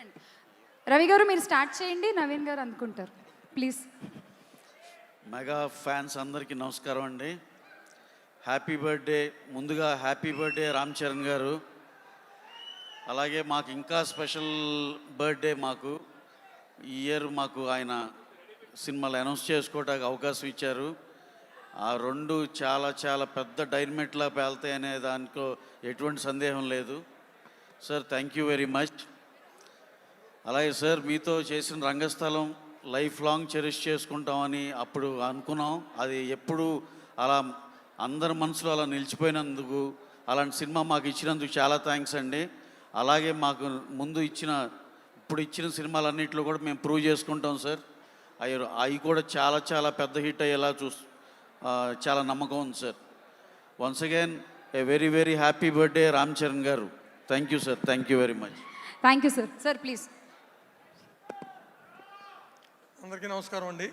చూడండి. రవి గారు మీరు స్టార్ట్ చేయండి, నవీన్ గారు అందుకుంటారు ప్లీజ్. మెగా ఫ్యాన్స్ అందరికీ నమస్కారం అండి. Happy birthday. ముందుగా హ్యాపీ బర్త్డే రామ్ చరణ్ గారు. అలాగే మాకు ఇంకా స్పెషల్ బర్త్డే మాకు ఈ ఇయర్ మాకు ఆయన సినిమాలు అనౌన్స్ చేసుకోవడానికి అవకాశం ఇచ్చారు. ఆ రెండు చాలా చాలా పెద్ద డైనమైట్లా పేలుతాయి అనే దాంట్లో ఎటువంటి సందేహం లేదు. Sir thank you very much. అలాగే సార్ మీతో చేసిన రంగస్థలం లైఫ్ లాంగ్ చెరిష్ చేసుకుంటామని అప్పుడు అనుకున్నాం. అది ఎప్పుడు అలా అందరి మనసులో అలా నిలిచిపోయినందుకు, అలాంటి సినిమా మాకు ఇచ్చినందుకు చాలా థ్యాంక్స్ అండి. అలాగే మాకు ముందు ఇప్పుడు ఇచ్చిన సినిమాలన్నింటిలో కూడా మేము ప్రూవ్ చేసుకుంటాం సార్. అవి కూడా చాలా చాలా పెద్ద హిట్ అయ్యేలా చాలా నమ్మకం ఉంది sir. Once again a very very happy birthday Ram Charan గారు. Thank you sir, thank you very much. Thank you sir. Sir please. అందరికీ నమస్కారం అండి.